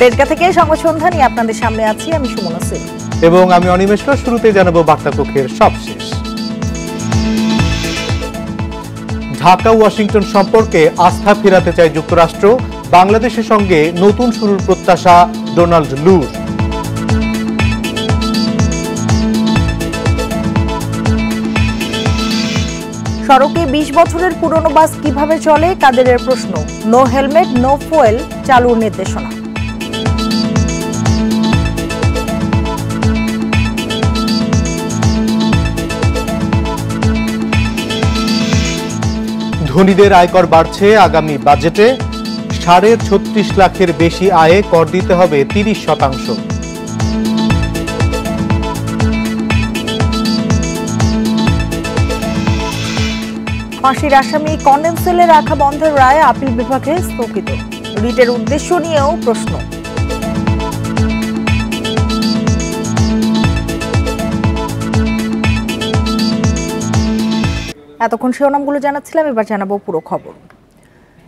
তেজগাঁ থেকে সংবাদ সন্ধ্যা নিয়ে আপনাদের সামনে আছি আমি সুমনা সিং এবং আমি অনিমেষরা। শুরুতে জানাবো বার্তাকক্ষের সবশেষ। ঢাকা ওয়াশিংটন সম্পর্কে আস্থা ফেরাতে চায় যুক্তরাষ্ট্র। বাংলাদেশের সঙ্গে নতুন শুরুর প্রত্যাশা ডোনাল্ড লুর। সড়কে ২০ বছরের পুরনো বাস কিভাবে চলে, কাদেরের প্রশ্ন। নো হেলমেট নো ফুয়েল চালুর নির্দেশনা। ধনীদের আয়কর বাড়ছে আগামী বাজেটে। ৩৬.৫ লাখের বেশি আয়ে কর দিতে হবে ৩০%। ফাঁসির আসামি কন্ডেন্সেলে রাখা বন্ধের রায় আপিল বিভাগে স্থগিত। রিটের উদ্দেশ্য নিয়েও প্রশ্ন। এতক্ষণ শিরোনামগুলো জানাচ্ছিলাম, এবার জানাবো পুরো খবর।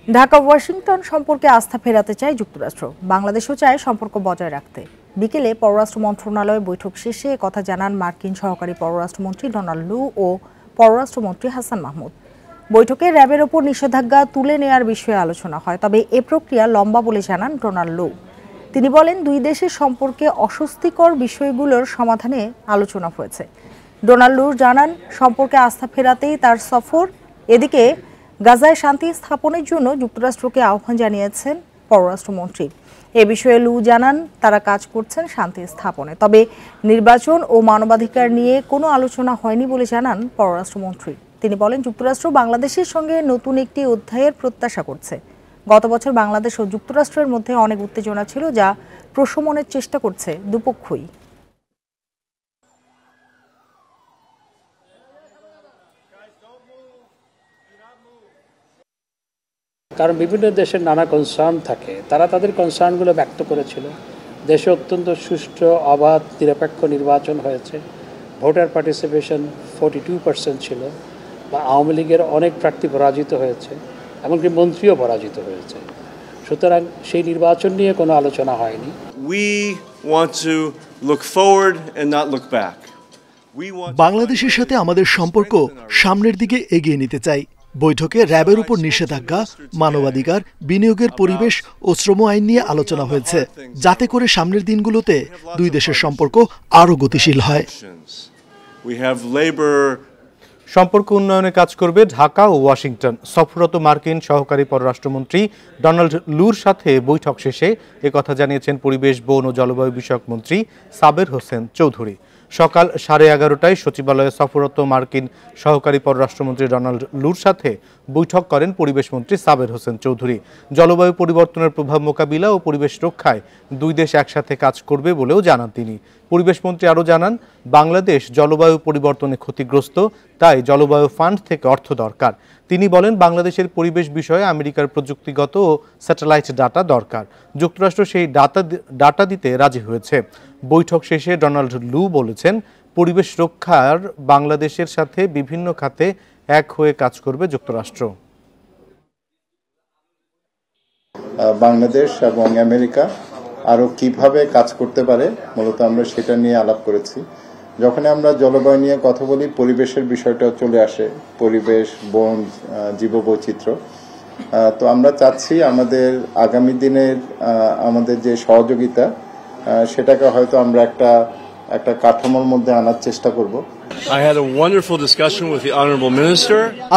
ঢাকা ওয়াশিংটন সম্পর্কে আস্থা ফেরাতে চায় যুক্তরাষ্ট্র। বাংলাদেশও চায় সম্পর্ক বজায় রাখতে। বিকেলে পররাষ্ট্র মন্ত্রণালয় বৈঠক শেষে কথা জানান মার্কিন সহকারী পররাষ্ট্রমন্ত্রী ডোনাল্ড লু ও পররাষ্ট্রমন্ত্রী হাসান মাহমুদ। বৈঠকে র্যাবের ওপর নিষেধাজ্ঞা তুলে নেওয়ার বিষয়ে আলোচনা হয়, তবে এ প্রক্রিয়া লম্বা বলে জানান ডোনাল্ড লু। তিনি বলেন, দুই দেশের সম্পর্কে অস্বস্তিকর বিষয়গুলোর সমাধানে আলোচনা হয়েছে। ডোনাল্ড লু জানান, সম্পর্কে আস্থা ফেরাতেই তার সফর। এদিকে গাজায় শান্তি স্থাপনের জন্য যুক্তরাষ্ট্রকে আহ্বান জানিয়েছেন পররাষ্ট্রমন্ত্রী। এ বিষয়ে লু জানান, তারা কাজ করছেন শান্তি স্থাপনে, তবে নির্বাচন ও মানবাধিকার নিয়ে কোনো আলোচনা হয়নি বলে জানান পররাষ্ট্রমন্ত্রী। তিনি বলেন, যুক্তরাষ্ট্র বাংলাদেশের সঙ্গে নতুন একটি অধ্যায়ের প্রত্যাশা করছে। গত বছর বাংলাদেশ ও যুক্তরাষ্ট্রের মধ্যে অনেক উত্তেজনা ছিল, যা প্রশমনের চেষ্টা করছে দুপক্ষই। কারণ বিভিন্ন দেশের নানা কনসার্ন থাকে, তারা তাদের কনসার্নগুলো ব্যক্ত করেছিল। দেশে অত্যন্ত সুষ্ঠু অবাধ নিরপেক্ষ নির্বাচন হয়েছে। ভোটার পার্টিসিপেশন 42% ছিল, বা আওয়ামী লীগের অনেক প্রার্থী পরাজিত হয়েছে, এমনকি মন্ত্রীও পরাজিত হয়েছে। সুতরাং সেই নির্বাচন নিয়ে কোনো আলোচনা হয়নি। বাংলাদেশের সাথে আমাদের সম্পর্ক সামনের দিকে এগিয়ে নিতে চাই। বৈঠকে র্যাবের উপর নিষেধাজ্ঞা, মানবাধিকার, বিনিয়োগের পরিবেশ ও শ্রম আইন নিয়ে আলোচনা হয়েছে, যাতে করে সামনের দিনগুলোতে দুই দেশের সম্পর্ক আরও গতিশীল হয়। সম্পর্ক উন্নয়নে কাজ করবে ঢাকা ও ওয়াশিংটন। সফররত মার্কিন সহকারী পররাষ্ট্রমন্ত্রী ডোনাল্ড লুর সাথে বৈঠক শেষে একথা জানিয়েছেন পরিবেশ, বন ও জলবায়ু বিষয়ক মন্ত্রী সাবের হোসেন চৌধুরী। সকাল 11:30টায় সচিবালয়ে সফররত মার্কিন সহকারী পররাষ্ট্রমন্ত্রী ডোনাল্ড লুর সাথে বৈঠক করেন পরিবেশ মন্ত্রী সাবের হোসেন চৌধুরী। জলবায়ু পরিবর্তনের প্রভাব মোকাবিলা ও পরিবেশ রক্ষায় দুই দেশ একসাথে কাজ করবে বলেও জানান তিনি। পরিবেশ মন্ত্রী আরও জানান, বাংলাদেশ জলবায়ু পরিবর্তনে ক্ষতিগ্রস্ত, তাই জলবায়ু ফান্ড থেকে অর্থ দরকার। তিনি বলেন, বাংলাদেশের পরিবেশ বিষয়ে আমেরিকার প্রযুক্তিগত ও স্যাটেলাইট ডাটা দরকার। যুক্তরাষ্ট্র সেই ডাটা দিতে রাজি হয়েছে। বৈঠক শেষে ডোনাল্ড লু বলেছেন, পরিবেশ রক্ষার বাংলাদেশের সাথে বিভিন্ন খাতে এক হয়ে কাজ করবে যুক্তরাষ্ট্র। বাংলাদেশ এবং আমেরিকা আরও কিভাবে কাজ করতে পারে, মূলত আমরা সেটা নিয়ে আলাপ করেছি। যখন আমরা জলবায়ু নিয়ে কথা বলি, পরিবেশের বিষয়টা চলে আসে, পরিবেশ, বন, জীববৈচিত্র্য। তো আমরা চাচ্ছি আমাদের আগামী দিনের আমাদের যে সহযোগিতা, সেটাকে হয়তো আমরা একটা কাঠামোর মধ্যে আনার চেষ্টা করব।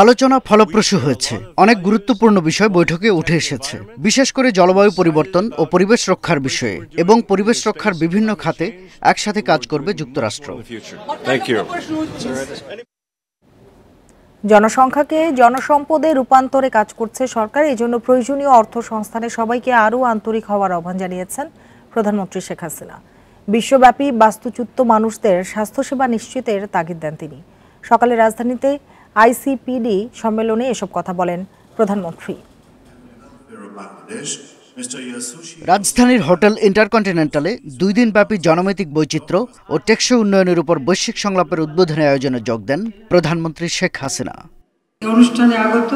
আলোচনা ফলপ্রসূ হয়েছে। অনেক গুরুত্বপূর্ণ বিষয় বৈঠকে উঠে এসেছে, বিশেষ করে জলবায়ু পরিবর্তন ও পরিবেশ রক্ষার বিষয়ে, এবং পরিবেশ রক্ষার বিভিন্ন খাতে একসাথে কাজ করবে যুক্তরাষ্ট্র। জনসংখ্যাকে জনসম্পদে রূপান্তরে কাজ করছে সরকার। এজন্য প্রয়োজনীয় অর্থ সংস্থানে সবাইকে আরও আন্তরিক হওয়ার আহ্বান জানিয়েছেন প্রধানমন্ত্রী শেখ হাসিনা। বিশ্বব্যাপী বাস্তুচ্যুত মানুষদের স্বাস্থ্যসেবা নিশ্চিতের তাগিদ দেন তিনি। সকালে রাজধানীতে আইসিপিডি সম্মেলনে এসব কথা বলেন প্রধানমন্ত্রী। রাজধানীর হোটেল ইন্টারকন্টিনেন্টালে 2 দিনব্যাপী জনমিতিক বৈচিত্র্য ও টেকসই উন্নয়নের উপর বৈশ্বিক সংলাপের উদ্বোধনী আয়োজনে যোগ দেন প্রধানমন্ত্রী শেখ হাসিনা। অনুষ্ঠানে আগত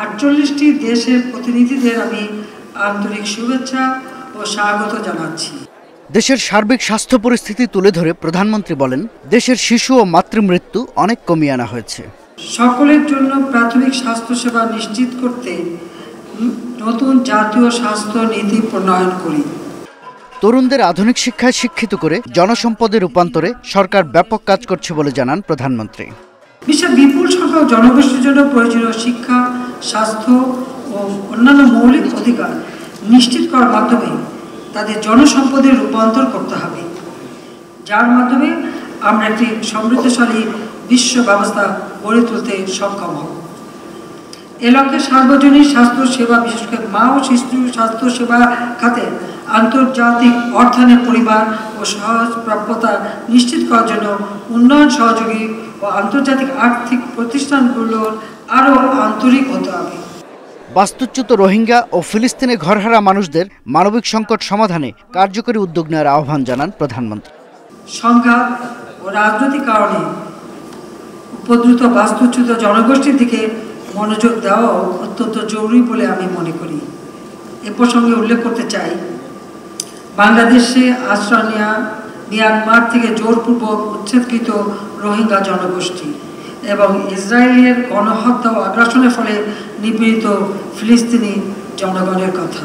48টি দেশের প্রতিনিধিদের আমি আন্তরিক শুভেচ্ছা ও স্বাগত জানাচ্ছি। দেশের সার্বিক স্বাস্থ্য পরিস্থিতি তুলে ধরে প্রধানমন্ত্রী বলেন, দেশের শিশু ও মাতৃমৃত্যু অনেক কমিয়ে আনা হয়েছে। সকলের জন্য প্রাথমিক স্বাস্থ্যসেবা নিশ্চিত করতে নতুন জাতীয় স্বাস্থ্য নীতি প্রণয়ন করি। তরুণদের আধুনিক শিক্ষায় শিক্ষিত করে জনসম্পদে রূপান্তরে সরকার ব্যাপক কাজ করছে বলে জানান প্রধানমন্ত্রী। বিশ্বের বিপুল সংখ্যক জনগোষ্ঠীর জন্য প্রয়োজনীয় শিক্ষা, স্বাস্থ্য ও অন্যান্য মৌলিক অধিকার নিশ্চিত করার মাধ্যমে তাদের জনসম্পদে রূপান্তর করতে হবে, যার মাধ্যমে আমরা একটি সমৃদ্ধশালী বিশ্ব ব্যবস্থা গড়ে তুলতে সক্ষম হব। এ লক্ষ্যে সার্বজনীন স্বাস্থ্য সেবা, বিশেষ করে মা ও শিশু স্বাস্থ্য সেবা খাতে আন্তর্জাতিক অর্থায়নের পরিমাণ ও সহজ প্রাপ্যতা নিশ্চিত করার জন্য উন্নয়ন সহযোগী ও আন্তর্জাতিক আর্থিক প্রতিষ্ঠানগুলোর আরও আন্তরিক হতে হবে। বাস্তুচ্যুত রোহিঙ্গা ও ফিলিস্তিনে ঘরহারা মানুষদের মানবিক সংকট সমাধানে কার্যকরী উদ্যোগ নেওয়ার আহ্বান জানান প্রধানমন্ত্রী। সংঘাত ও রাজনৈতিক কারণে উপদ্রুত বাস্তুচ্যুত জনগোষ্ঠীর দিকে মনোযোগ দেওয়াও অত্যন্ত জরুরি বলে আমি মনে করি। এ প্রসঙ্গে উল্লেখ করতে চাই, বাংলাদেশে আশ্রয় নেওয়া মিয়ানমার থেকে জোরপূর্বক উচ্ছেদকৃত রোহিঙ্গা জনগোষ্ঠী এবং ইসরায়েলের গণহত্যা ও আগ্রাসনের ফলে নিপীড়িত ফিলিস্তিনি জনগণের কথা।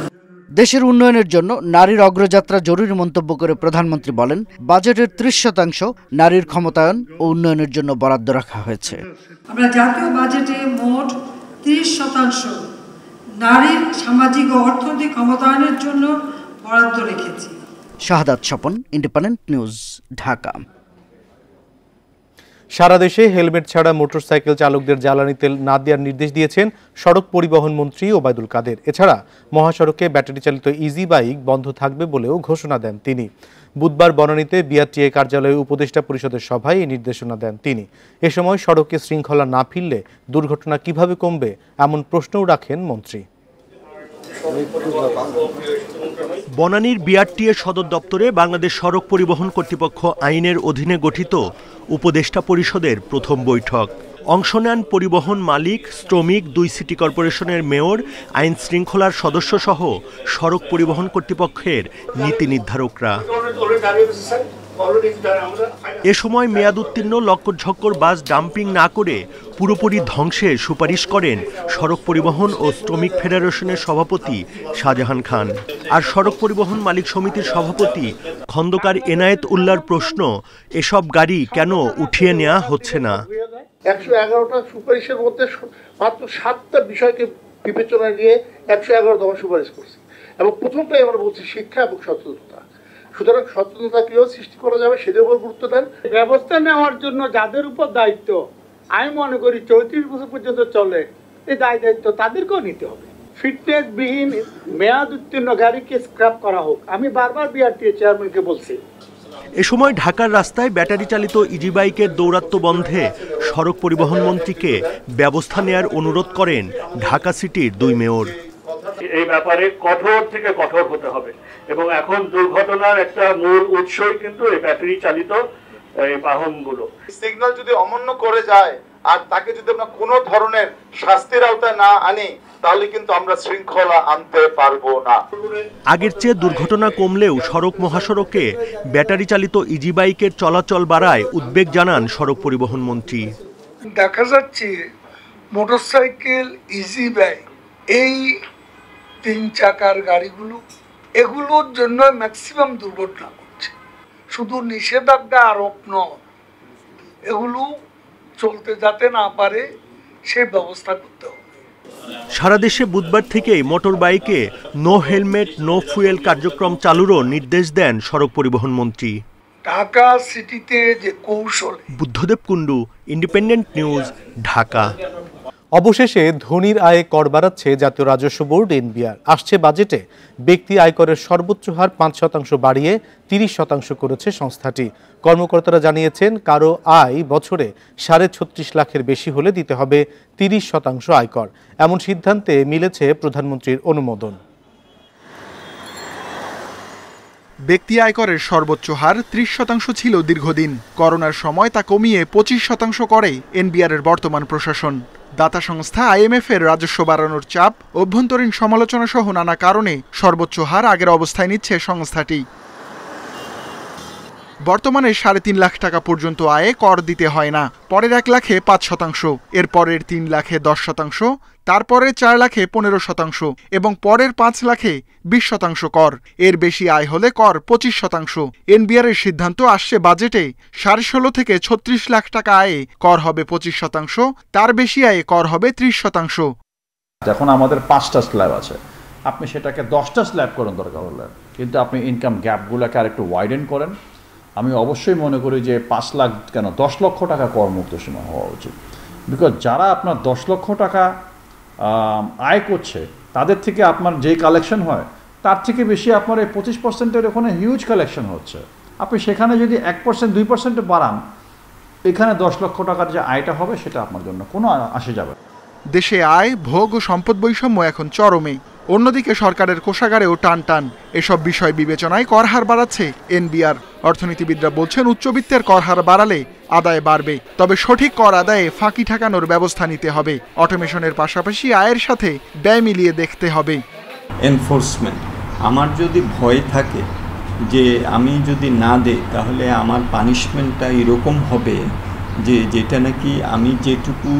দেশের উন্নয়নের জন্য নারীর অগ্রযাত্রা জরুরি মন্তব্য করে প্রধানমন্ত্রী বলেন, বাজেটের 30% নারীর ক্ষমতায়ন ও উন্নয়নের জন্য বরাদ্দ রাখা হয়েছে। আমরা জাতীয় বাজেটে মোট 30% নারীর সামাজিক ও অর্থনৈতিক ক্ষমতায়নের জন্য বরাদ্দ রেখেছি। শাহাদাত স্বপন, ইন্ডিপেন্ডেন্ট নিউজ, ঢাকা। সারা দেশে হেলমেট ছাড়া মোটরসাইকেল চালকদের জ্বালানি তেল না দেওয়ার নির্দেশ দিয়েছেন সড়ক পরিবহন মন্ত্রী ওবায়দুল কাদের। এছাড়া মহাসড়কে ব্যাটারি চালিত ইজি বাইক বন্ধ থাকবে বলেও ঘোষণা দেন তিনি। বুধবার বনানীতে বিআরটিএ কার্যালয়ে উপদেষ্টা পরিষদের সভায় এই নির্দেশনা দেন তিনি। এ সময় সড়কে শৃঙ্খলা না ফিরলে দুর্ঘটনা কিভাবে কমবে এমন প্রশ্নও রাখেন মন্ত্রী। বনানীর বিআরটিএ সদর দপ্তরে বাংলাদেশ সড়ক পরিবহন কর্তৃপক্ষ আইনের অধীনে গঠিত উপদেষ্টা পরিষদের প্রথম বৈঠক। অংশ নেন পরিবহন মালিক, শ্রমিক, 2 সিটি কর্পোরেশনের মেয়র, আইন শৃঙ্খলার সদস্য সহ সড়ক পরিবহন কর্তৃপক্ষের নীতি নির্ধারকরা। এ সময় মেয়াদ উত্তীর্ণ লক্কর-ঝক্কর বাস ডাম্পিং না করে পুরোপুরি ধ্বংসের সুপারিশ করেন সড়ক পরিবহন ও শ্রমিক ফেডারেশনের সভাপতি শাহজাহান খান। আর সড়ক পরিবহন মালিক সমিতির সভাপতি খন্দকার এনায়েত উল্লাহর প্রশ্ন, এসব গাড়ি কেন উঠিয়ে নেওয়া হচ্ছে না। 111টা সুপারিশের মধ্যে মাত্র 7টা বিষয়কে বিবেচনায় নিয়ে 111 দফা সুপারিশ করছে এবং প্রথমটাই আমরা বলছি শিক্ষা এবং সচেতনতা। সুতরাং সচেতনতা কিভাবে সৃষ্টি করা যাবে সেটার উপর গুরুত্ব দেন। ব্যবস্থা নেওয়ার জন্য যাদের উপর দায়িত্ব, আমি মনে করি 34 বছর পর্যন্ত চলে, এই দায়িত্ব তাদেরকেও নিতে হবে। ফিটনেসবিহীন মেয়াদ উত্তীর্ণ গাড়িকে স্ক্র্যাপ করা হোক, আমি বারবার বিআরটিএ চেয়ারম্যানকে বলছি। এ সময় ঢাকার রাস্তায় ব্যাটারি চালিত ইজি বাইকের দৌরাত্ম্য বন্ধে সড়ক পরিবহন মন্ত্রীকে ব্যবস্থা নেয়ার অনুরোধ করেন ঢাকা সিটির 2 মেয়র। এই ব্যাপারে কঠোর থেকে কঠোর হতে হবে এবং এখন দুর্ঘটনার একটা মূল উৎসই কিন্তু এই ব্যাটারি চালিত এই বাহনগুলো। সিগন্যাল যদি অমান্য করে যায় আর তাকে যদি আমরা কোনো ধরনের শাস্তির আওতায় না আনি তাহলে কিন্তু আমরা শৃঙ্খলা আনতে পারবো না। আগের চেয়ে দুর্ঘটনা কমলেও সড়ক মহাসড়কে ব্যাটারি চালিত ইজি বাইকের চলাচল বাড়ায় উদ্বেগ জানান সড়ক পরিবহন মন্ত্রী। দেখা যাচ্ছে মোটরসাইকেল, ইজি বাইক, এই 3 চাকার গাড়িগুলো, এগুলোর জন্য ম্যাক্সিমাম দুর্ঘটনা ঘটছে। শুধু নিষেধাজ্ঞা আরোপ নয়, এগুলো চলতে যাতে না পারে সেই ব্যবস্থা করতে হবে। সারা দেশে বুধবার থেকেই মোটর বাইকে নো হেলমেট নো ফুয়েল কার্যক্রম চালুরও নির্দেশ দেন সড়ক পরিবহন মন্ত্রী। ঢাকা সিটিতে যে কৌশল। Buddhadeb Kundu, independent news, Dhaka. অবশেষে ধনীর আয়ে কর বাড়াচ্ছে জাতীয় রাজস্ব বোর্ড এনবিআর। আসছে বাজেটে ব্যক্তি আয়করের সর্বোচ্চ হার 5% বাড়িয়ে 30% করেছে সংস্থাটি। কর্মকর্তারা জানিয়েছেন, কারো আয় বছরে 36.5 লাখের বেশি হলে দিতে হবে 30% আয়কর। এমন সিদ্ধান্তে মিলেছে প্রধানমন্ত্রীর অনুমোদন। ব্যক্তি আয়করের সর্বোচ্চ হার 30% ছিল দীর্ঘদিন। করোনার সময় তা কমিয়ে 25% করে এনবিআরের বর্তমান প্রশাসন। দাতা সংস্থা IMF এর রাজস্ব বাড়ানোর চাপ, অভ্যন্তরীণ সমালোচনা সহ নানা কারণে সর্বোচ্চ হার আগের অবস্থায় নিচ্ছে সংস্থাটি। বর্তমানে 3.5 লাখ টাকা পর্যন্ত আয়ে কর দিতে হয় না। পরের 1 লাখে 5%, এর পরের 3 লাখে 10%, তারপরে 4 লাখে 15% এবং পরের 5 লাখে 20% কর। এর বেশি আয় হলে কর 25%। NBR এর সিদ্ধান্ত আসছে বাজেটে 16.5 থেকে 36 লাখ টাকা আয়ে কর হবে 25%, তার বেশি আয়ে কর হবে 30%। এখন আমাদের 5টা স্ল্যাব আছে, আপনি সেটাকে 10টা স্ল্যাব করেন দরকার হলে, কিন্তু আপনি ইনকাম গ্যাপগুলোকে আরেকটু ওয়াইডেন করেন। আমি অবশ্যই মনে করি যে 5 লাখ কেন 10 লক্ষ টাকা করমুক্ত সীমা হওয়া উচিত। বিকজ যারা আপনার 10 লক্ষ টাকা আয় করছে তাদের থেকে আপনার যে কালেকশন হয় তার থেকে বেশি আপনার এই 25%-এর ওখানে হিউজ কালেকশন হচ্ছে। আপনি সেখানে যদি 1% 2% বাড়ান, এখানে 10 লক্ষ টাকার যে আয়টা হবে সেটা আপনার জন্য কোনো আসে যাবে। দেশে আয়, ভোগ ও সম্পদ বৈষম্য এখন চরমে। অন্যদিকে সরকারের কোষাগারেও টান। এসব বিষয় বিবেচনায় কর হার বাড়াচ্ছে NBR। অর্থনীতিবিদরা বলছেন উচ্চবিত্তের কর হার বাড়ালে আদায় বাড়বে, তবে সঠিক কর আদায়ে ফাঁকি ঠেকানোর ব্যবস্থা নিতে হবে। অটোমেশনের পাশাপাশি আয়ের সাথে ব্যয় মিলিয়ে দেখতে হবে। এনফোর্সমেন্ট, আমার যদি ভয় থাকে যে আমি যদি না দেই তাহলে আমার পানিশমেন্টটা এরকম হবে যে যেটা নাকি আমি যেটুকু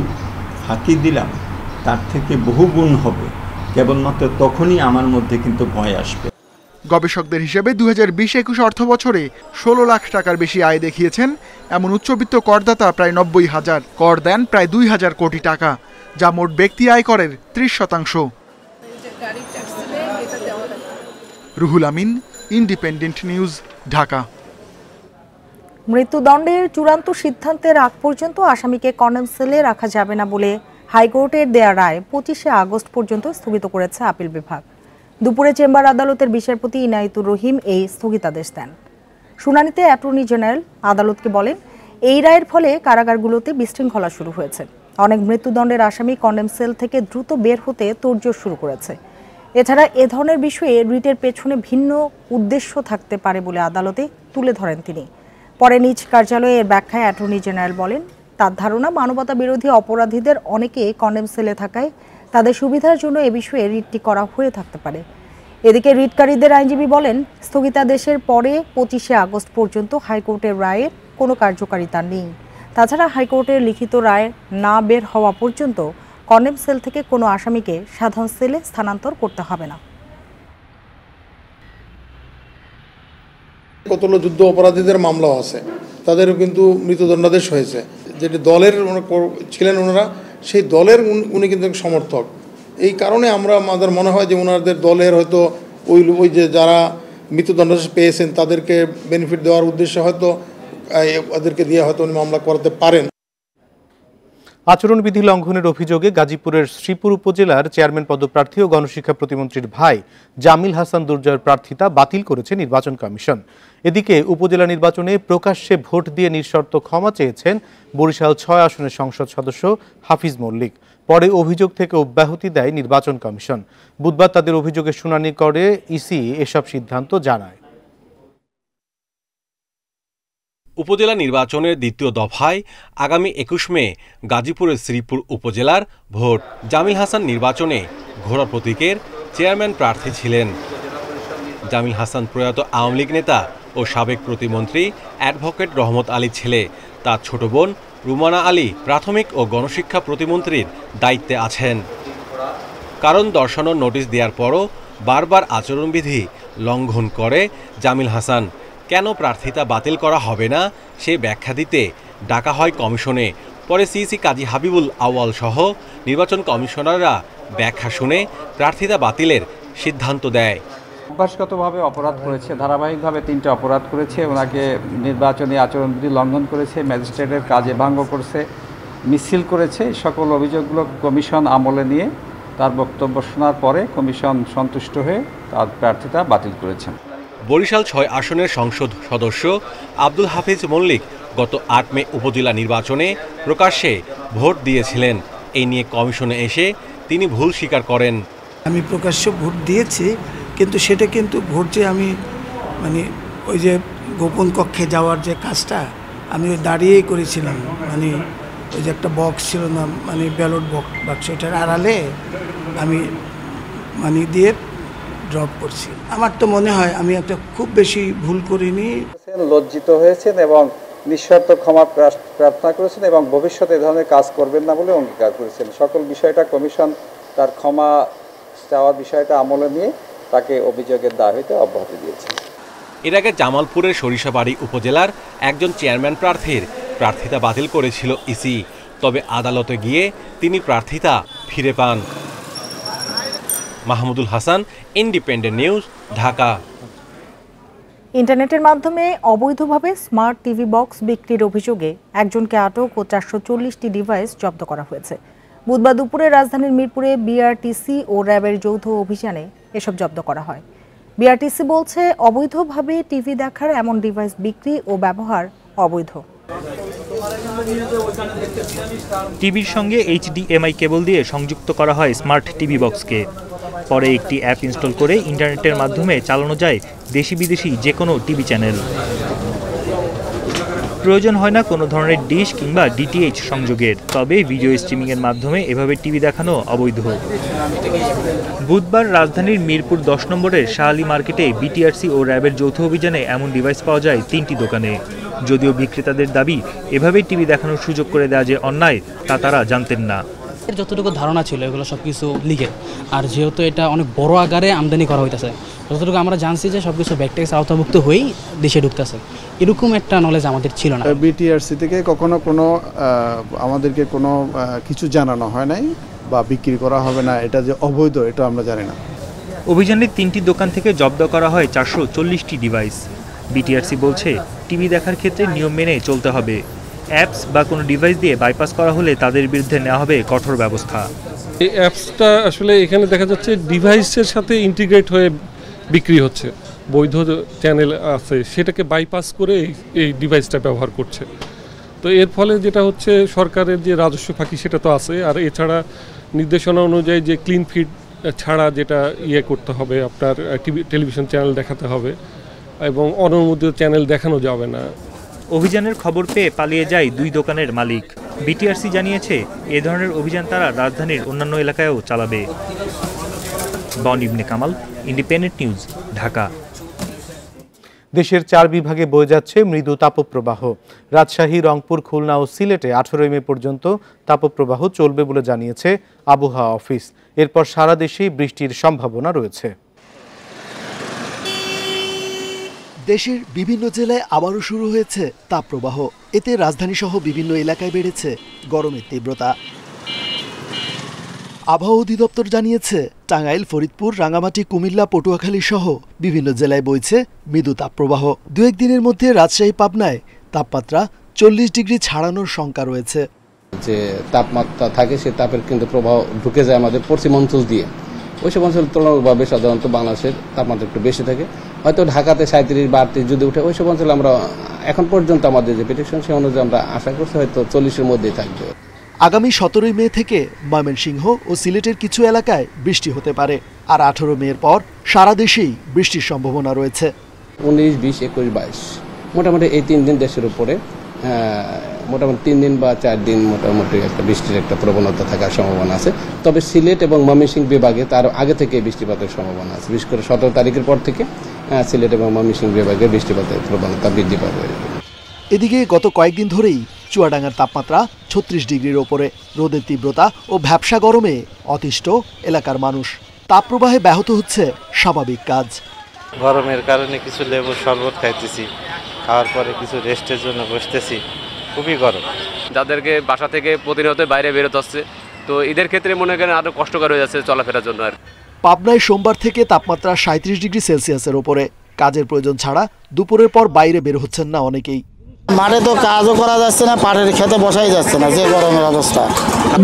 ফাঁকি দিলাম তার থেকে বহুগুণ হবে, কেবলমাত্র তখনই আমার মধ্যে কিন্তু ভয় আসবে। গবেষকদের হিসেবে 2020-21 অর্থ বছরে 16 লাখ টাকার বেশি আয় দেখিয়েছেন এমন উচ্চবিত্ত করদাতা প্রায় 90,000, কর দেন প্রায় 2,000 কোটি টাকা, যা মোট ব্যক্তি আয়করের 30%। Ruhul Amin, independent news, Dhaka. মৃত্যুদণ্ডের চূড়ান্ত সিদ্ধান্তের আগ পর্যন্ত আসামিকে কন্ডেম সেলে রাখা যাবে না বলে হাইকোর্টের দেয়া রায় 25শে আগস্ট পর্যন্ত স্থগিত করেছে আপিল বিভাগ। দুপুরে চেম্বার আদালতের বিচারপতি ইনায়েতুর রহিম এই স্থগিতাদেশ দেন। শুনানিতে অ্যাটর্নি জেনারেল আদালতকে বলেন, এই রায়ের ফলে কারাগারগুলোতে বিশৃঙ্খলা শুরু হয়েছে। অনেক মৃত্যুদণ্ডের আসামি কন্ডেম সেল থেকে দ্রুত বের হতে তোড়জোড় শুরু করেছে। এছাড়া এ ধরনের বিষয়ে রিটের পেছনে ভিন্ন উদ্দেশ্য থাকতে পারে বলে আদালতে তুলে ধরেন তিনি। পরে নিজ কার্যালয়ে এর ব্যাখ্যায় অ্যাটর্নি জেনারেল বলেন, তার ধারণা মানবতা বিরোধী অপরাধীদের অনেকে কন্ডেম সেলে থাকায় তাদের সুবিধার জন্য এ বিষয়ে রিটটি করা হয়ে থাকতে পারে। এদিকে রিটকারীদের আইনজীবী বলেন, স্থগিতাদেশের পরে 25শে আগস্ট পর্যন্ত হাইকোর্টের রায়ের কোনো কার্যকারিতা নেই। তাছাড়া হাইকোর্টের লিখিত রায় না বের হওয়া পর্যন্ত কন্ডেম সেল থেকে কোনো আসামিকে সাধারণ সেলে স্থানান্তর করতে হবে না। কতগুলো যুদ্ধ অপরাধীদের মামলাও আছে, তাদেরও কিন্তু মৃত্যুদণ্ডাদেশ হয়েছে। যেটি দলের ছিলেন ওনারা, সেই দলের উনি কিন্তু সমর্থক। এই কারণে আমাদের মনে হয় যে ওনাদের দলের হয়তো ওই যে যারা মৃত্যুদণ্ডাদেশ পেয়েছেন তাদেরকে বেনিফিট দেওয়ার উদ্দেশ্যে হয়তো ওদেরকে দিয়ে হয়তো উনি মামলা করাতে পারেন। আচরণবিধি লঙ্ঘনের অভিযোগে গাজীপুরের শ্রীপুর উপজেলার চেয়ারম্যান পদপ্রার্থী ও গণশিক্ষা প্রতিমন্ত্রীর ভাই জামিল হাসান দুর্জয়ের প্রার্থিতা বাতিল করেছে নির্বাচন কমিশন। এদিকে উপজেলা নির্বাচনে প্রকাশ্যে ভোট দিয়ে নিঃশর্ত ক্ষমা চেয়েছেন বরিশাল 6 আসনের সংসদ সদস্য হাফিজ মল্লিক। পরে অভিযোগ থেকে অব্যাহতি দেয় নির্বাচন কমিশন। বুধবার তাদের অভিযোগের শুনানি করে ইসি এসব সিদ্ধান্ত জানায়। উপজেলা নির্বাচনের দ্বিতীয় দফায় আগামী 21 মে গাজীপুরের শ্রীপুর উপজেলার ভোট। জামিল হাসান নির্বাচনে ঘোড়া প্রতীকের চেয়ারম্যান প্রার্থী ছিলেন। জামিল হাসান প্রয়াত আওয়ামী লীগ নেতা ও সাবেক প্রতিমন্ত্রী অ্যাডভোকেট রহমত আলীর ছেলে। তার ছোট বোন রুমানা আলী প্রাথমিক ও গণশিক্ষা প্রতিমন্ত্রীর দায়িত্বে আছেন। কারণ দর্শানোর নোটিশ দেওয়ার পরও বারবার আচরণবিধি লঙ্ঘন করে জামিল হাসান। কেন প্রার্থিতা বাতিল করা হবে না সে ব্যাখ্যা দিতে ডাকা হয় কমিশনে। পরে সিইসি কাজী হাবিবুল আউয়াল সহ নির্বাচন কমিশনাররা ব্যাখ্যা শুনে প্রার্থিতা বাতিলের সিদ্ধান্ত দেয়। অভ্যাসগতভাবে অপরাধ করেছে, ধারাবাহিকভাবে 3টা অপরাধ করেছে। ওনাকে নির্বাচনী আচরণবিধি লঙ্ঘন করেছে, ম্যাজিস্ট্রেটের কাজে ভঙ্গ করেছে, মিছিল করেছে। সকল অভিযোগগুলো কমিশন আমলে নিয়ে তার বক্তব্য শোনার পরে কমিশন সন্তুষ্ট হয়ে তার প্রার্থিতা বাতিল করেছেন। বরিশাল 6 আসনের সংসদ সদস্য আব্দুল হাফিজ মল্লিক গত 8 মে উপজেলা নির্বাচনে প্রকাশ্যে ভোট দিয়েছিলেন। এই নিয়ে কমিশনে এসে তিনি ভুল স্বীকার করেন। আমি প্রকাশ্যে ভোট দিয়েছি, কিন্তু সেটা কিন্তু ভোট যে আমি ওই যে গোপন কক্ষে যাওয়ার যে কাজটা আমি দাঁড়িয়েই করেছিলাম। ওই যে একটা বক্স ছিল না, মানে ব্যালট বাক্স, এটার আড়ালে আমি মানে দিয়ে ড্রপ করছি। আমার তো মনে হয় আমি একটা খুব বেশি ভুল করিনি। লজ্জিত হয়েছেন এবং নিঃশর্ত ক্ষমা প্রার্থনা করেছেন এবং ভবিষ্যতে এ ধরনের কাজ করবেন না বলে অঙ্গীকার করেছেন। সকল বিষয়টা কমিশন তার ক্ষমা চাওয়ার বিষয়টা আমলে নিয়ে তাকে অভিযোগের দায় হইতে অব্যাহতি দিয়েছে। এর আগে জামালপুরের সরিষাবাড়ি উপজেলার একজন চেয়ারম্যান প্রার্থীর প্রার্থিতা বাতিল করেছিল ইসি, তবে আদালতে গিয়ে তিনি প্রার্থিতা ফিরে পান। Mahmudul Hasan, independent news, Dhaka. ইন্টারনেটের মাধ্যমে অবৈধভাবে স্মার্ট টিভি বক্স বিক্রির অভিযোগে একজনকে আটক ও 440টি ডিভাইস জব্দ করা হয়েছে। বুধবার দুপুরে রাজধানীর মিরপুরে বিআরটিসি ও র্যাবের যৌথ অভিযানে এসব জব্দ করা হয়। বিআরটিসি বলছে, অবৈধভাবে টিভি দেখার এমন ডিভাইস বিক্রি ও ব্যবহার অবৈধ। টিভির সঙ্গে HDMI কেবল দিয়ে সংযুক্ত করা হয় স্মার্ট টিভি বক্সকে। পরে একটি অ্যাপ ইনস্টল করে ইন্টারনেটের মাধ্যমে চালানো যায় দেশি বিদেশি যে কোনো টিভি চ্যানেল। প্রয়োজন হয় না কোনো ধরনের ডিশ কিংবা DTH সংযোগের। তবে ভিডিও স্ট্রিমিংয়ের মাধ্যমে এভাবে টিভি দেখানো অবৈধ। বুধবার রাজধানীর মিরপুর 10 নম্বরের শাহ আলী মার্কেটে BTRC ও র্যাবের যৌথ অভিযানে এমন ডিভাইস পাওয়া যায় 3টি দোকানে। যদিও বিক্রেতাদের দাবি, এভাবেই টিভি দেখানোর সুযোগ করে দেওয়া যে অন্যায় তা তারা জানতেন না। যতটুকু ধারণা ছিল এগুলো সব কিছু লিগে, আর যেহেতু এটা অনেক বড় আকারে আমদানি করা হইতেছে, যতটুকু আমরা জানছি যে সব কিছু ব্যাক ট্যাক্স আওতাভুক্ত হয়েই দেশে ঢুকতেছে, এরকম একটা নলেজ আমাদের ছিল না। BTRC থেকে কখনো কোনো আমাদেরকে কোনো কিছু জানানো হয় নাই বা বিক্রি করা হবে না, এটা যে অবৈধ এটা আমরা জানি না। অভিযানে 3টি দোকান থেকে জব্দ করা হয় 440টি ডিভাইস। BTRC বলছে, টিভি দেখার ক্ষেত্রে নিয়ম মেনে চলতে হবে। অ্যাপস বা কোনো ডিভাইস দিয়ে বাইপাস করা হলে তাদের বিরুদ্ধে নেওয়া হবে কঠোর ব্যবস্থা। এই অ্যাপসটা আসলে এখানে দেখা যাচ্ছে ডিভাইসের সাথে ইন্টিগ্রেট হয়ে বিক্রি হচ্ছে, বৈধ চ্যানেল আছে সেটাকে বাইপাস করে এই ডিভাইসটা ব্যবহার করছে। তো এর ফলে যেটা হচ্ছে, সরকারের যে রাজস্ব ফাঁকি সেটা তো আছে, আর এছাড়া নির্দেশনা অনুযায়ী যে ক্লিন ফিড ছাড়া যেটা করতে হবে, আপনার টেলিভিশন চ্যানেল দেখাতে হবে এবং অনুমোদিত চ্যানেল দেখানো যাবে না। অভিযানের খবর পেয়ে পালিয়ে যায় 2 দোকানের মালিক। BTRC জানিয়েছে, এ ধরনের অভিযান তারা রাজধানীর অন্যান্য এলাকায়ও চালাবে। বন ইবনে কামাল, ইন্ডিপেন্ডেন্ট নিউজ, ঢাকা। দেশের 4 বিভাগে বয়ে যাচ্ছে মৃদু তাপপ্রবাহ। রাজশাহী, রংপুর, খুলনা ও সিলেটে 18 মে পর্যন্ত তাপপ্রবাহ চলবে বলে জানিয়েছে আবহাওয়া অফিস। এরপর সারা দেশেই বৃষ্টির সম্ভাবনা রয়েছে। দেশের বিভিন্ন জেলায় আবারও শুরু হয়েছে তাপপ্রবাহ। এতে রাজধানীসহ বিভিন্ন এলাকায় বেড়েছে গরমের তীব্রতা। আবহাওয়া অধিদপ্তর জানিয়েছে, টাঙ্গাইল, ফরিদপুর, রাঙ্গামাটি, কুমিল্লা, পটুয়াখালী সহ বিভিন্ন জেলায় বইছে মৃদু তাপপ্রবাহ। 2-1 দিনের মধ্যে রাজশাহী, পাবনায় তাপমাত্রা 40 ডিগ্রি ছাড়ানোর শঙ্কা রয়েছে। যে তাপমাত্রা থাকে সে তাপের কিন্তু প্রবাহ ঢুকে যায় আমাদের পশ্চিম অঞ্চল দিয়ে। ওইসব অঞ্চল তুলনামূলকভাবে সাধারণত বাংলাদেশের তাপমাত্রা একটু বেশি থাকে। হয়তো ঢাকাতে 37-32 যদি উঠে, ওইসব অঞ্চলে আমরা এখন পর্যন্ত আমাদের যে প্রেডিকশন সে অনুযায়ী আমরা আশা করছি হয়তো 40-এর মধ্যেই থাকবে। আগামী 17 মে থেকে ময়মনসিংহ ও সিলেটের কিছু এলাকায় বৃষ্টি হতে পারে। আর 18 মের পর সারা দেশেই বৃষ্টির সম্ভাবনা রয়েছে। 19, 20, 21, 22 মোটামুটি এই 3 দিন দেশের উপরে মোটামুটি 3 দিন বা 4 দিন মোটামুটি একটা বৃষ্টির একটা প্রবণতা থাকার সম্ভাবনা আছে। তবে সিলেট এবং ময়মনসিংহ বিভাগে তার আগে থেকে বৃষ্টিপাতের সম্ভাবনা আছে। বিশেষ করে 17 তারিখের পর থেকে সিলেট এবং ময়মনসিংহ বিভাগে বৃষ্টিপাতের প্রবণতা বৃদ্ধি পাবে। এদিকে গত কয়েকদিন ধরেই চুয়াডাঙ্গার তাপমাত্রা 36 ডিগ্রির ওপরে। রোদের তীব্রতা ও ভ্যাপসা গরমে অতিষ্ঠ এলাকার মানুষ। তাপপ্রবাহে ব্যাহত হচ্ছে স্বাভাবিক কাজ। গরমের কারণে কিছু লেবুর শরবত খাইতেছি, খাওয়ার পরে কিছু রেস্টের জন্য বসতেছি। খুবই গরম। যাদেরকে বাসা থেকে প্রতিনিয়ত বাইরে বেরোতে হচ্ছে, তো এদের ক্ষেত্রে মনে করেন আরো কষ্টকর হয়ে যাচ্ছে চলাফেরার জন্য। আর পাবনায় সোমবার থেকে তাপমাত্রা 37 ডিগ্রি সেলসিয়াসের ওপরে। কাজের প্রয়োজন ছাড়া দুপুরের পর বাইরে বের হচ্ছেন না অনেকেই। মাঠে তো কাজও করা যাচ্ছে না, পাটের খেতে বসাই যাচ্ছে না, যে গরমের অবস্থা।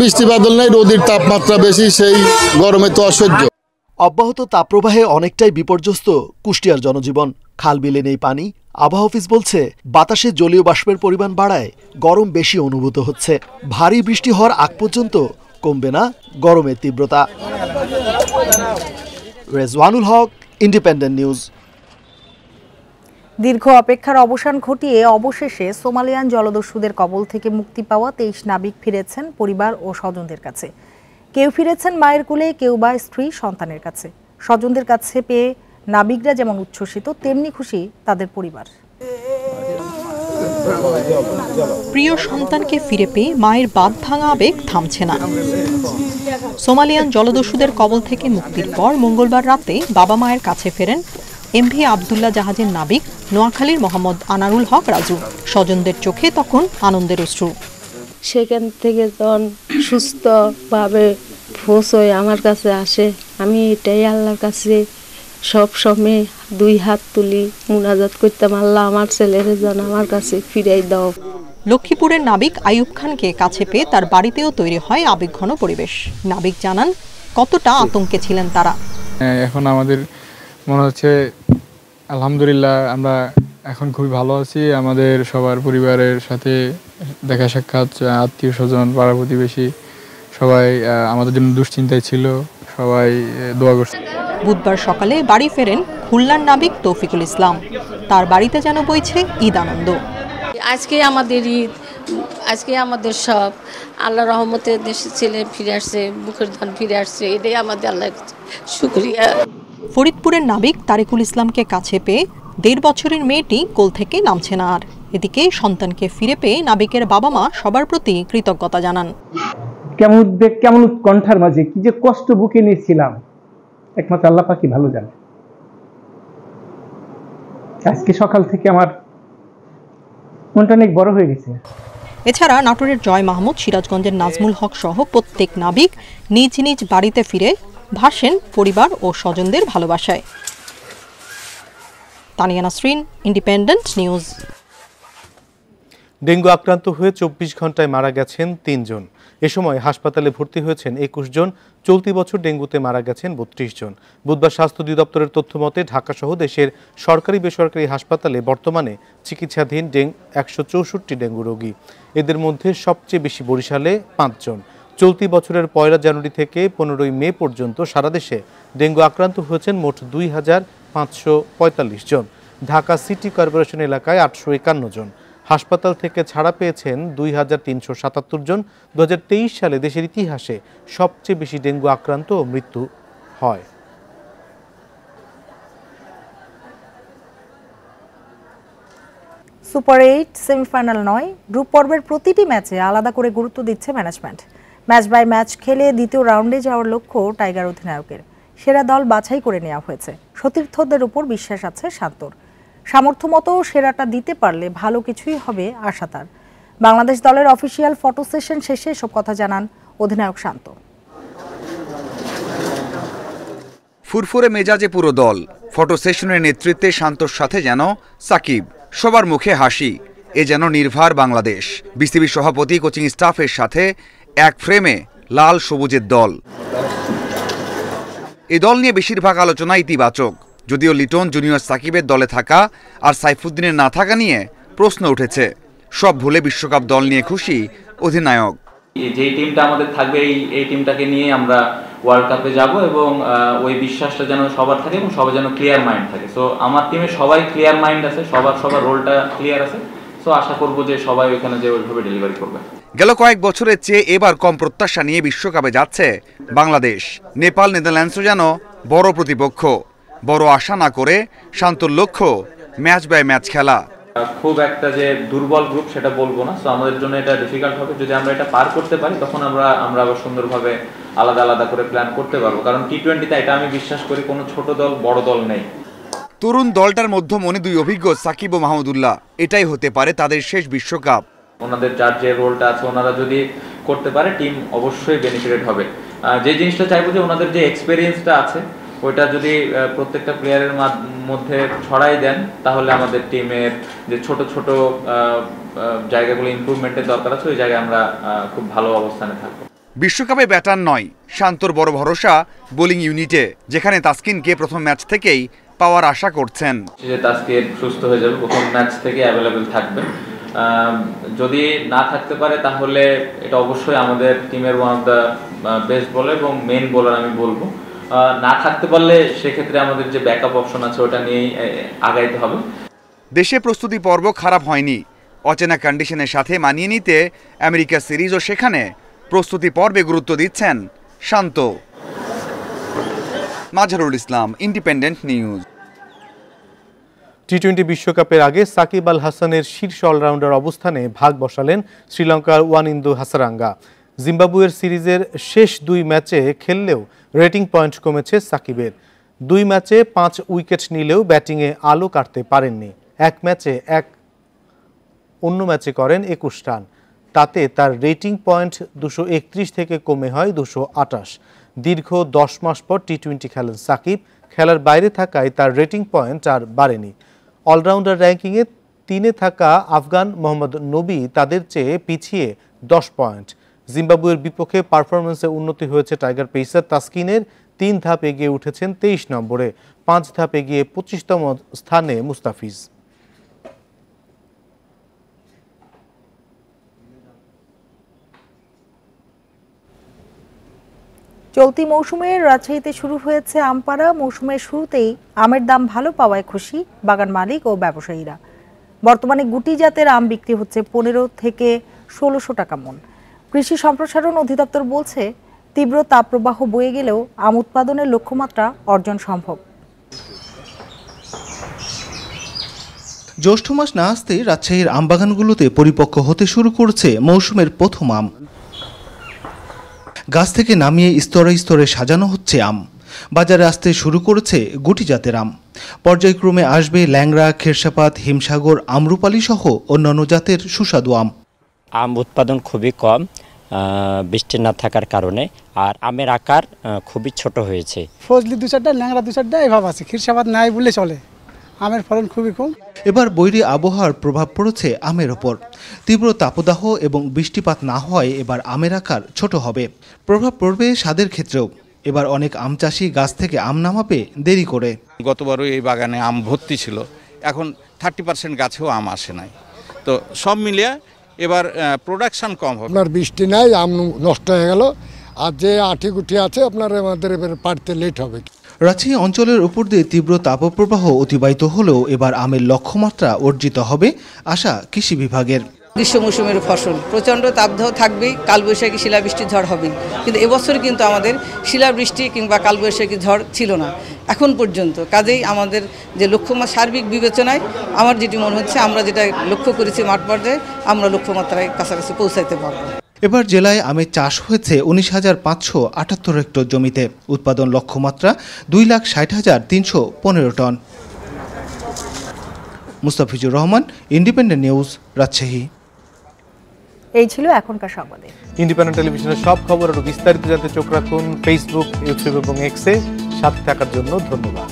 বৃষ্টি বাদল নাই, রোদের তাপমাত্রা বেশি, সেই গরমে তো অসহ্য। অব্যাহত তাপপ্রবাহে অনেকটাই বিপর্যস্ত কুষ্টিয়ার জনজীবন। খাল বিলে নেই পানি। আবহাওয়া অফিস বলছে, বাতাসে জলীয় বাষ্পের পরিমাণ বাড়ায় গরম বেশি অনুভূত হচ্ছে। ভারী বৃষ্টি হওয়ার আগ পর্যন্ত কমবে না গরমের তীব্রতা। রেজওয়ানুল হক, ইন্ডিপেন্ডেন্ট নিউজ। দীর্ঘ অপেক্ষার অবসান ঘটিয়ে অবশেষে সোমালিয়ান জলদস্যুদের কবল থেকে মুক্তি পাওয়া 23 নাবিক ফিরেছেন পরিবার ও স্বজনদের কাছে। কেউ ফিরেছেন মায়ের কোলে, কেউ বা স্ত্রী সন্তানের কাছে। স্বজনদের কাছে পেয়ে নাবিকরা যেমন উচ্ছ্বসিত, তেমনি খুশি তাদের পরিবার। প্রিয় সন্তানকে ফিরে পেয়ে মায়ের বাঁধ ভাঙা আবেগ থামছে না। সোমালিয়ান জলদস্যুদের কবল থেকে মুক্তির পর মঙ্গলবার রাতে বাবা মায়ের কাছে ফেরেন এমভি আবদুল্লাহ জাহাজের নাবিক নোয়াখালীর মোহাম্মদ আনারুল হক রাজু। স্বজনদের চোখে তখন আনন্দের অশ্রু। সেখান থেকে তখন সুস্থভাবে ফোঁস হয়ে আমার কাছে আসে, আমি এটাই আল্লাহর কাছে সব সময় 2 হাত তুলি মুনাজাত করতাম, আল্লাহ আমার ছেলের যেন আমার কাছে ফিরাই দাও। লক্ষ্মীপুরের নাবিক আইয়ুব খানকে কাছে পেয়ে তার বাড়িতেও তৈরি হয় আবেগঘন পরিবেশ। নাবিক জানান কতটা আতঙ্কে ছিলেন তারা। এখন আমাদের মনে হচ্ছে আলহামদুলিল্লাহ আমরা এখন খুবই ভালো আছি। আমাদের সবার পরিবারের সাথে দেখা সাক্ষাৎ, আত্মীয় স্বজন, পাড়া প্রতিবেশী সবাই আমাদের জন্য দুশ্চিন্তায় ছিল, সবাই দোয়া করছে। বুধবার সকালে বাড়ি ফেরেন খুলনার নাবিক তৌফিকুল ইসলাম। তার বাড়িতে যেন বইছে ঈদ আনন্দ। আজকে আমাদের ঈদ, আজকে আমাদের সব আল্লাহ রহমতে দেশের ছেলে ফিরে আসছে, বুকের ধান ফিরে আসছে, এটাই আমাদের আল্লাহর শুকরিয়া। ফরিদপুরের নাবিক তারিকুল ইসলামকে কাছে পেয়ে 1.5 বছরের মেয়েটি কোল থেকে নামছে না আর। এদিকে সন্তানকে ফিরে পেয়ে নাবিকের বাবা মা সবার প্রতি কৃতজ্ঞতা জানান। কেমন উদ্বেগ, কেমন উৎকণ্ঠার মাঝে কি যে কষ্ট বুকে নিয়েছিলাম, একমাত্র আল্লাহ পাকই ভালো জানে। আজকে সকাল থেকে আমার মনটা অনেক বড় হয়ে গেছে। এছাড়া নাটোরের জয় মাহমুদ, সিরাজগঞ্জের নাজমুল হক সহ প্রত্যেক নাবিক নিজ নিজ বাড়িতে ফিরে ভাসেন পরিবার ও স্বজনদের ভালোবাসায়। Tania Nasrin, independent news. Dengue আক্রান্ত হয়ে 24 ঘন্টায় মারা গেছেন 3 জন। এ সময় হাসপাতালে ভর্তি হয়েছেন 21 জন। চলতি বছর ডেঙ্গুতে মারা গেছেন 32 জন। বুধবার স্বাস্থ্য অধিদপ্তরের তথ্য মতে ঢাকা সহ দেশের সরকারি বেসরকারি হাসপাতালে বর্তমানে চিকিৎসাধীন 164 ডেঙ্গু রোগী। এদের মধ্যে সবচেয়ে বেশি বরিশালে 5 জন। চলতি বছরের 1 জানুয়ারি থেকে 15 মে পর্যন্ত সারা দেশে ডেঙ্গু আক্রান্ত হয়েছেন মোট 2545 জন। ঢাকা সিটি কর্পোরেশন এলাকায় 851 জন। হাসপাতাল থেকে ছাড়া পেয়েছেন 2377 জন। 2023 সালে দেশের ইতিহাসে সবচেয়ে বেশি ডেঙ্গু আক্রান্ত ও মৃত্যু হয়। সুপার 8 সেমিফাইনাল নয়, গ্রুপ পর্বের প্রতিটি ম্যাচে আলাদা করে গুরুত্ব দিচ্ছে ম্যানেজমেন্ট। ম্যাচ বাই ম্যাচ খেলে দ্বিতীয় রাউন্ডে যাওয়ার লক্ষ্য টাইগার অধিনায়কের। সেরা দল বাছাই করে নেওয়া হয়েছে। সতীর্থদের উপর বিশ্বাস আছে শান্তর। সামর্থ্য মতো সেরাটা দিতে পারলে ভালো কিছুই হবে আশা তার। বাংলাদেশ দলের অফিসিয়াল ফটো সেশন শেষে এসব কথা জানান অধিনায়ক শান্ত। ফুরফুরে মেজাজে পুরো দল। ফটো সেশনের নেতৃত্বে শান্তর সাথে যেন সাকিব। সবার মুখে হাসি। এ যেন নির্ভার বাংলাদেশ। বিসিবি সভাপতি, কোচিং স্টাফের সাথে এক ফ্রেমে লাল সবুজের দল। এ দল নিয়ে বেশিরভাগ আলোচনা ইতিবাচক, যদিও লিটন, জুনিয়র সাকিবের দলে থাকা আর সাইফুদ্দিনের না থাকা নিয়ে প্রশ্ন উঠেছে। সব ভুলে বিশ্বকাপ দল নিয়ে খুশি অধিনায়ক। যে টিমটা আমাদের থাকবে এই টিমটাকে নিয়ে আমরা ওয়ার্ল্ড কাপে যাব এবং ওই বিশ্বাসটা যেন সবার থাকে এবং সবার যেন ক্লিয়ার মাইন্ড থাকে। সো আমার টিমে সবাই ক্লিয়ার মাইন্ড আছে, সবার রোলটা ক্লিয়ার আছে। সো আশা করব যে সবাই ওইখানে যে ওইভাবে ডেলিভারি করবে। গেল কয়েক বছরের চেয়ে এবার কম প্রত্যাশা নিয়ে বিশ্বকাপে যাচ্ছে বাংলাদেশ। নেপাল, নেদারল্যান্ডসও যেন বড় প্রতিপক্ষ। বড় আশা না করে শান্তর লক্ষ্য ম্যাচ বাই ম্যাচ খেলা। খুব একটা যে দুর্বল গ্রুপ সেটা বলবো না। সো আমাদের জন্য এটা ডিফিকাল্ট হবে। যদি আমরা এটা পার করতে পারি তখন আমরা আবার সুন্দরভাবে আলাদা আলাদা করে প্ল্যান করতে পারবো। কারণ টি-20তে এটা আমি বিশ্বাস করি কোনো ছোট দল বড় দল নেই। তরুণ দলটার মধ্যমণি 2 অভিজ্ঞ সাকিব ও মাহমুদুল্লাহ। এটাই হতে পারে তাদের শেষ বিশ্বকাপ। ওনাদের যার যে রোলটা আছে ওনারা যদি করতে পারে টিম অবশ্যই বেনিফিটেড হবে। যে জিনিসটা চাইবো যে ওনাদের যে এক্সপেরিয়েন্সটা আছে ওইটা যদি প্রত্যেকটা প্লেয়ারের মধ্যে ছড়াই দেন তাহলে আমাদের টিমের যে ছোট ছোট জায়গাগুলো ইমপ্রুভমেন্টের দরকার আছে ওই জায়গায় আমরা খুব ভালো অবস্থানে থাকবো। বিশ্বকাপে ব্যাটার নয়, শান্তর বড় ভরসা বোলিং ইউনিটে, যেখানে তাসকিনকে প্রথম ম্যাচ থেকেই পাওয়ার আশা করছেন। যে তাসকিন সুস্থ হয়ে যাবে, প্রথম ম্যাচ থেকে অ্যাভেলেবেল থাকবে। যদি না থাকতে পারে তাহলে এটা অবশ্যই আমাদের টিমের one of the best bowler এবং মেইন বোলার আমি বলবো। না থাকতে পারলে সেক্ষেত্রে আমাদের যে ব্যাকআপ অপশন আছে ওটা নিয়েই আগাইতে হবে। দেশে প্রস্তুতি পর্ব খারাপ হয়নি। অচেনা কন্ডিশনের সাথে মানিয়ে নিতে আমেরিকা সিরিজ ও সেখানে প্রস্তুতি পর্বে গুরুত্ব দিচ্ছেন শান্ত। Mazharul Islam, independent news. টি-20 বিশ্বকাপের আগে সাকিব আল হাসানের শীর্ষ অলরাউন্ডার অবস্থানে ভাগ বসালেন শ্রীলঙ্কার ওয়ানিন্দু হাসারাঙ্গা। জিম্বাবুয়ের সিরিজের শেষ 2 ম্যাচে খেললেও রেটিং পয়েন্ট কমেছে সাকিবের। 2 ম্যাচে 5 উইকেট নিলেও ব্যাটিংয়ে আলো কাটতে পারেননি। অন্য ম্যাচে করেন 21 রান। তাতে তার রেটিং পয়েন্ট 231 থেকে কমে হয় 228। দীর্ঘ 10 মাস পর টি-20 খেলেন সাকিব। খেলার বাইরে থাকায় তার রেটিং পয়েন্ট আর বাড়েনি। অলরাউন্ডার র্যাঙ্কিংয়ে 3-এ থাকা আফগান মোহাম্মদ নবী তাদের চেয়ে পিছিয়ে 10 পয়েন্ট। জিম্বাবুয়ের বিপক্ষে পারফরমেন্সে উন্নতি হয়েছে টাইগার পেসার তাসকিনের। 3 ধাপ এগিয়ে উঠেছেন 23 নম্বরে। 5 ধাপ এগিয়ে 25তম স্থানে মুস্তাফিজ। চলতি মৌসুমে রাজশাহীতে শুরু হয়েছে আমপাড়া। মৌসুমের শুরুতেই আমের দাম ভালো পাওয়ায় খুশি বাগান মালিক ও ব্যবসায়ীরা। বর্তমানে গুটি জাতের আম বিক্রি হচ্ছে 15 থেকে 1600 টাকা মন। কৃষি সম্প্রসারণ অধিদপ্তর বলছে, তীব্র তাপপ্রবাহ বয়ে গেলেও আম উৎপাদনের লক্ষ্যমাত্রা অর্জন সম্ভব। জ্যৈষ্ঠ মাস না আসতেই রাজশাহীর আমবাগানগুলোতে পরিপক্ক হতে শুরু করেছে মৌসুমের প্রথম আম। গাছ থেকে নামিয়ে স্তরে স্তরে সাজানো হচ্ছে আম। বাজারে আসতে শুরু করেছে গুটি জাতের আম। পর্যায়ক্রমে আসবে ল্যাংড়া, খেরসাপাত, হিমসাগর, আমরুপালি সহ অন্যান্য জাতের সুস্বাদু আম। আম উৎপাদন খুবই কম বৃষ্টি না থাকার কারণে, আর আমের আকার খুবই ছোট হয়েছে। ফজলি 2-4টা, ল্যাংড়া 2-4টা এভাবে আছে, খেরসাপাত নাই বলে চলে। আমের ফলন খুবই কম। এবার বৈরী আবহাওয়ার প্রভাব পড়েছে আমের ওপর। তীব্র তাপদাহ এবং বৃষ্টিপাত না হওয়ায় এবার আমের আকার ছোট হবে। প্রভাব পড়বে স্বাদের ক্ষেত্রেও। এবার অনেক আম চাষি গাছ থেকে আম নামাবে দেরি করে। গতবারও এই বাগানে আম ভর্তি ছিল, এখন 30% গাছেও আম আসে নাই। তো সব মিলিয়ে এবার প্রোডাকশন কম হবে। আপনার বৃষ্টি নাই, আম নষ্ট হয়ে গেল। আর যে আঠি গুটি আছে আপনার আমাদের এবার পাড়তে লেট হবে। রাজশাহী অঞ্চলের উপর দিয়ে তীব্র তাপপ্রবাহ অতিবাহিত হলেও এবার আমের লক্ষ্যমাত্রা অর্জিত হবে আশা কৃষি বিভাগের। গ্রীষ্ম মৌসুমের ফসল প্রচণ্ড তাপদাহ থাকবেই, কালবৈশাখী শিলাবৃষ্টি ঝড় হবেই, কিন্তু এবছর কিন্তু আমাদের শিলাবৃষ্টি কিংবা কালবৈশাখী ঝড় ছিল না এখন পর্যন্ত। কাজেই আমাদের যে লক্ষ্যমাত্রা সার্বিক বিবেচনায় আমার যেটি মনে হচ্ছে, আমরা যেটা লক্ষ্য করেছি মাঠ পর্যায়ে, আমরা লক্ষ্যমাত্রায় কাছাকাছি পৌঁছাইতে পারব। এবার জেলায় আমের চাষ হয়েছে 19,578 হেক্টর জমিতে। উৎপাদন লক্ষ্যমাত্রা 2,60,315 টন। Mustafizur Rahman, independent news, Rajshahi. এই ছিল এখনকার সংবাদে। ইন্ডিপেন্ডেন্ট টেলিভিশনের সব খবর আরো বিস্তারিত জানতে চোখ রাখুন ফেসবুক, ইউটিউব এবং এক্সে। সাথে থাকার জন্য ধন্যবাদ।